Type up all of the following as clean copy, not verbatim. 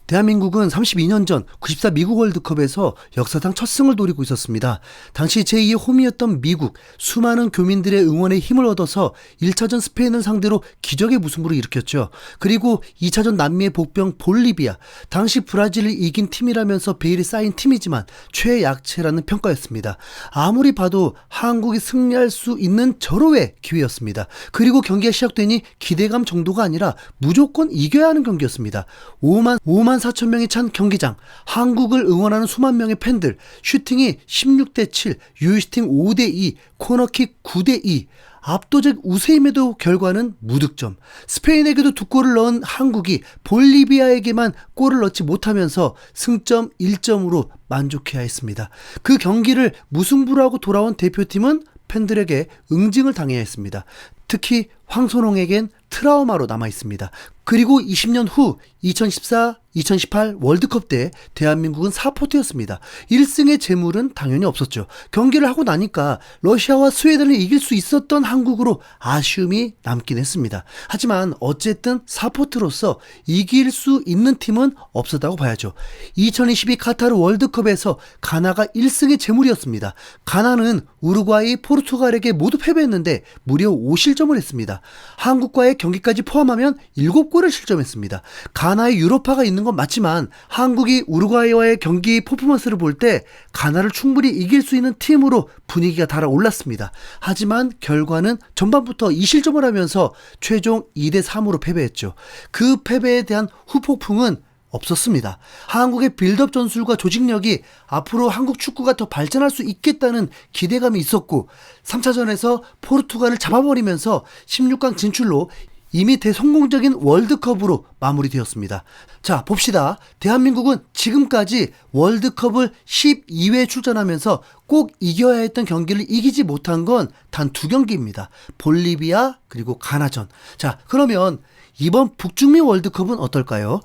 대한민국은 32년 전 94 미국 월드컵에서 역사상 첫 승을 노리고 있었습니다. 당시 제2의 홈이었던 미국, 수많은 교민들의 응원에 힘을 얻어서 1차전 스페인을 상대로 기적의 무승부를 일으켰죠. 그리고 2차전 남미의 복병 볼리비아, 당시 브라질을 이긴 팀이라면서 베일이 쌓인 팀이지만 최약체라는 평가였습니다. 아무리 봐도 한국이 승리할 수 있는 절호의 기회였습니다. 그리고 경기가 시작되니 기대감 정도가 아니라 무조건 이겨야 하는 경기였습니다. 5만 4천 명이 찬 경기장, 한국을 응원하는 수만 명의 팬들, 슈팅이 16대7, 유효슈팅 5대2, 코너킥 9대2, 압도적 우세임에도 결과는 무득점. 스페인에게도 2골을 넣은 한국이 볼리비아에게만 골을 넣지 못하면서 승점 1점으로 만족해야 했습니다. 그 경기를 무승부로 하고 돌아온 대표팀은 팬들에게 응징을 당해야 했습니다. 특히 황선홍에겐 트라우마로 남아있습니다. 그리고 20년 후 2014, 2018 월드컵 때 대한민국은 4포트였습니다. 1승의 재물은 당연히 없었죠. 경기를 하고 나니까 러시아와 스웨덴을 이길 수 있었던 한국으로 아쉬움이 남긴 했습니다. 하지만 어쨌든 4포트로서 이길 수 있는 팀은 없었다고 봐야죠. 2022 카타르 월드컵에서 가나가 1승의 재물이었습니다. 가나는 우루과이, 포르투갈에게 모두 패배했는데 무려 5실점을 했습니다. 한국과의 경기까지 포함하면 7골을 실점했습니다. 가나의 유로파가 있는 건 맞지만 한국이 우루과이와의 경기 퍼포먼스를 볼 때 가나를 충분히 이길 수 있는 팀으로 분위기가 달아올랐습니다. 하지만 결과는 전반부터 2실점을 하면서 최종 2대3으로 패배했죠. 그 패배에 대한 후폭풍은 없었습니다. 한국의 빌드업 전술과 조직력이 앞으로 한국 축구가 더 발전할 수 있겠다는 기대감이 있었고 3차전에서 포르투갈을 잡아버리면서 16강 진출로 이미 대성공적인 월드컵으로 마무리되었습니다. 자, 봅시다. 대한민국은 지금까지 월드컵을 12회 출전하면서 꼭 이겨야 했던 경기를 이기지 못한 건 단 2경기입니다. 볼리비아 그리고 가나전. 자, 그러면 이번 북중미 월드컵은 어떨까요?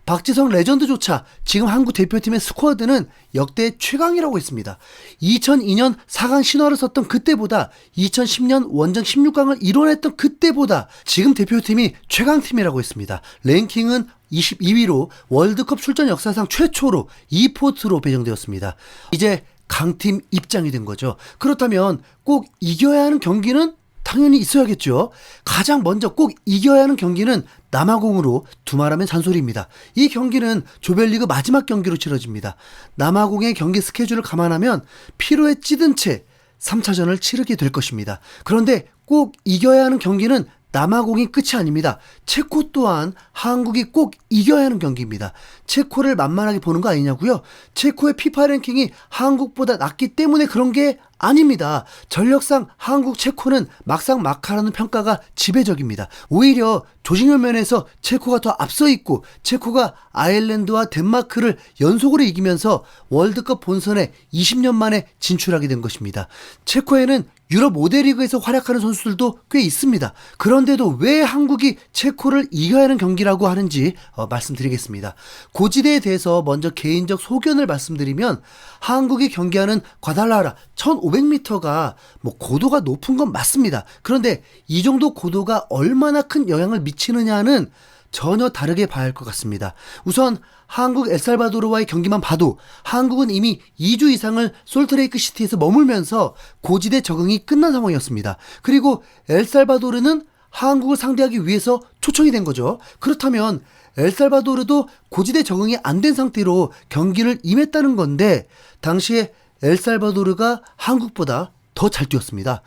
박지성 레전드조차 지금 한국 대표팀의 스쿼드는 역대 최강이라고 했습니다. 2002년 4강 신화를 썼던 그때보다 2010년 원정 16강을 이뤄냈던 그때보다 지금 대표팀이 최강팀이라고 했습니다. 랭킹은 22위로 월드컵 출전 역사상 최초로 2포트로 배정되었습니다. 이제 강팀 입장이 된 거죠. 그렇다면 꼭 이겨야 하는 경기는 당연히 있어야겠죠. 가장 먼저 꼭 이겨야 하는 경기는 남아공으로 두말하면 잔소리입니다. 이 경기는 조별리그 마지막 경기로 치러집니다. 남아공의 경기 스케줄을 감안하면 피로에 찌든 채 3차전을 치르게 될 것입니다. 그런데 꼭 이겨야 하는 경기는 남아공이 끝이 아닙니다. 체코 또한 한국이 꼭 이겨야 하는 경기입니다. 체코를 만만하게 보는 거 아니냐고요? 체코의 피파 랭킹이 한국보다 낮기 때문에 그런 게 아닙니다. 전력상 한국, 체코는 막상 막하라는 평가가 지배적입니다. 오히려 조직력 면에서 체코가 더 앞서 있고 체코가 아일랜드와 덴마크를 연속으로 이기면서 월드컵 본선에 20년 만에 진출하게 된 것입니다. 체코에는 유럽 5대 리그에서 활약하는 선수들도 꽤 있습니다. 그런데도 왜 한국이 체코를 이겨야 하는 경기라고 하는지 말씀드리겠습니다. 고지대에 대해서 먼저 개인적 소견을 말씀드리면 한국이 경기하는 과달라하라 1500m가 고도가 높은 건 맞습니다. 그런데 이 정도 고도가 얼마나 큰 영향을 미치느냐는 전혀 다르게 봐야 할 것 같습니다. 우선 한국 엘살바도르와의 경기만 봐도 한국은 이미 2주 이상을 솔트레이크 시티에서 머물면서 고지대 적응이 끝난 상황이었습니다. 그리고 엘살바도르는 한국을 상대하기 위해서 초청이 된 거죠. 그렇다면 엘살바도르도 고지대 적응이 안 된 상태로 경기를 임했다는 건데 당시에 엘살바도르가 한국보다 더 잘 뛰었습니다.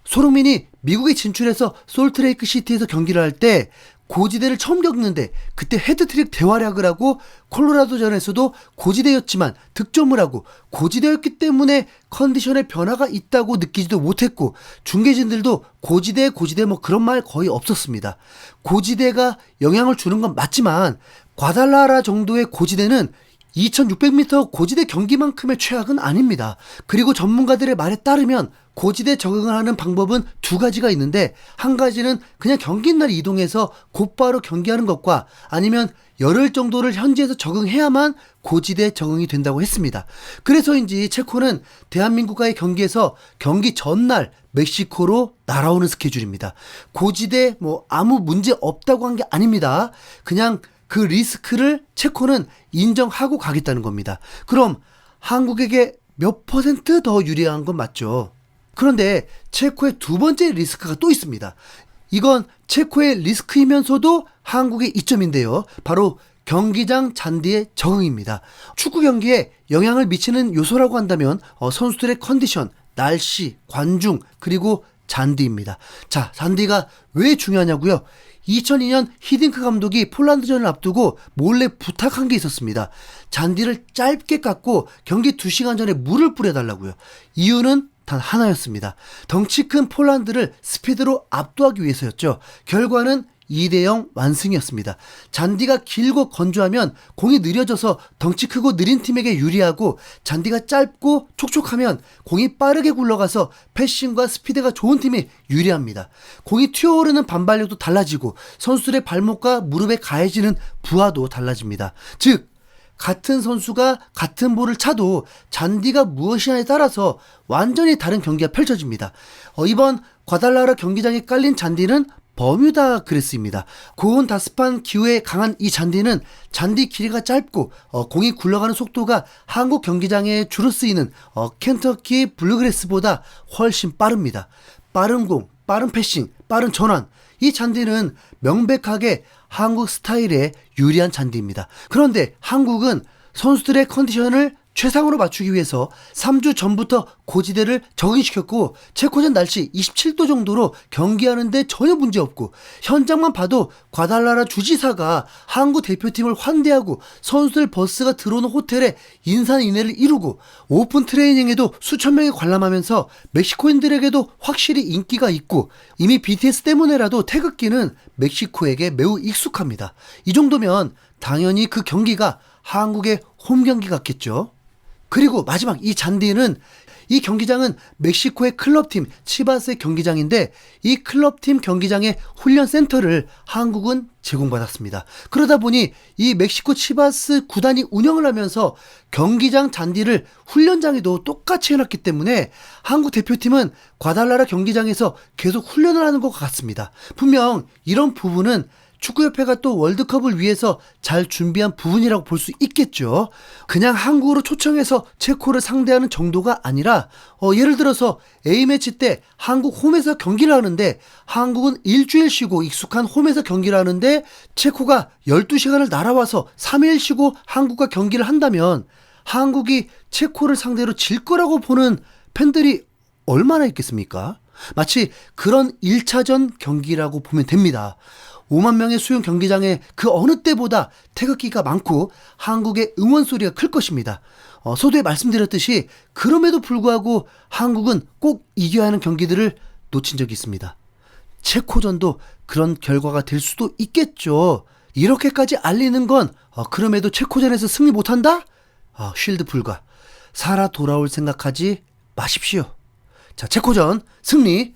손흥민이 미국에 진출해서 솔트레이크 시티에서 경기를 할 때 고지대를 처음 겪는데 그때 헤드트릭 대활약을 하고 콜로라도전에서도 고지대였지만 득점을 하고 고지대였기 때문에 컨디션에 변화가 있다고 느끼지도 못했고 중계진들도 고지대 그런 말 거의 없었습니다. 고지대가 영향을 주는 건 맞지만 과달라하라 정도의 고지대는 2600m 고지대 경기만큼의 최악은 아닙니다. 그리고 전문가들의 말에 따르면 고지대 적응을 하는 방법은 2가지가 있는데 한 가지는 그냥 경기날 이동해서 곧바로 경기하는 것과 아니면 열흘 정도를 현지에서 적응해야만 고지대 적응이 된다고 했습니다. 그래서인지 체코는 대한민국과의 경기에서 경기 전날 멕시코로 날아오는 스케줄입니다. 고지대 아무 문제 없다고 한 게 아닙니다. 그냥 그 리스크를 체코는 인정하고 가겠다는 겁니다. 그럼 한국에게 몇 퍼센트 더 유리한 건 맞죠. 그런데 체코의 두 번째 리스크가 또 있습니다. 이건 체코의 리스크이면서도 한국의 이점인데요. 바로 경기장 잔디의 적응입니다. 축구 경기에 영향을 미치는 요소라고 한다면 선수들의 컨디션, 날씨, 관중, 그리고 잔디입니다. 자, 잔디가 왜 중요하냐고요? 2002년 히딩크 감독이 폴란드전을 앞두고 몰래 부탁한 게 있었습니다. 잔디를 짧게 깎고 경기 2시간 전에 물을 뿌려달라고요. 이유는 단 하나였습니다. 덩치 큰 폴란드를 스피드로 압도하기 위해서였죠. 결과는 2대0 완승이었습니다. 잔디가 길고 건조하면 공이 느려져서 덩치 크고 느린 팀에게 유리하고, 잔디가 짧고 촉촉하면 공이 빠르게 굴러가서 패싱과 스피드가 좋은 팀이 유리합니다. 공이 튀어오르는 반발력도 달라지고 선수들의 발목과 무릎에 가해지는 부하도 달라집니다. 즉, 같은 선수가 같은 볼을 차도 잔디가 무엇이냐에 따라서 완전히 다른 경기가 펼쳐집니다. 이번 과달라라 경기장에 깔린 잔디는 버뮤다 그래스입니다. 고온 다습한 기후에 강한 이 잔디는 잔디 길이가 짧고 공이 굴러가는 속도가 한국 경기장에 주로 쓰이는 켄터키 블루그래스보다 훨씬 빠릅니다. 빠른 공, 빠른 패싱, 빠른 전환, 이 잔디는 명백하게 한국 스타일에 유리한 잔디입니다. 그런데 한국은 선수들의 컨디션을 최상으로 맞추기 위해서 3주 전부터 고지대를 적응시켰고, 체코전 날씨 27도 정도로 경기하는데 전혀 문제없고, 현장만 봐도 과달라라 주지사가 한국 대표팀을 환대하고 선수들 버스가 들어오는 호텔에 인산인해를 이루고, 오픈 트레이닝에도 수천 명이 관람하면서 멕시코인들에게도 확실히 인기가 있고, 이미 BTS 때문에라도 태극기는 멕시코에게 매우 익숙합니다. 이 정도면 당연히 그 경기가 한국의 홈 경기 같겠죠. 그리고 마지막, 이 경기장은 멕시코의 클럽팀 치바스의 경기장인데, 이 클럽팀 경기장의 훈련센터를 한국은 제공받았습니다. 그러다 보니 이 멕시코 치바스 구단이 운영을 하면서 경기장 잔디를 훈련장에도 똑같이 해놨기 때문에 한국 대표팀은 과달라라 경기장에서 계속 훈련을 하는 것 같습니다. 분명 이런 부분은 축구협회가 또 월드컵을 위해서 잘 준비한 부분이라고 볼 수 있겠죠. 그냥 한국으로 초청해서 체코를 상대하는 정도가 아니라 예를 들어서 A매치 때 한국 홈에서 경기를 하는데, 한국은 일주일 쉬고 익숙한 홈에서 경기를 하는데 체코가 12시간을 날아와서 3일 쉬고 한국과 경기를 한다면 한국이 체코를 상대로 질 거라고 보는 팬들이 얼마나 있겠습니까? 마치 그런 1차전 경기라고 보면 됩니다. 5만 명의 수용 경기장에 그 어느 때보다 태극기가 많고 한국의 응원 소리가 클 것입니다. 서두에 말씀드렸듯이 그럼에도 불구하고 한국은 꼭 이겨야 하는 경기들을 놓친 적이 있습니다. 체코전도 그런 결과가 될 수도 있겠죠. 이렇게까지 알리는 건 그럼에도 체코전에서 승리 못한다? 쉴드 불가. 살아 돌아올 생각하지 마십시오. 자, 체코전 승리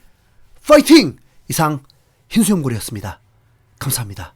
파이팅! 이상 흰수염고리였습니다. 감사합니다.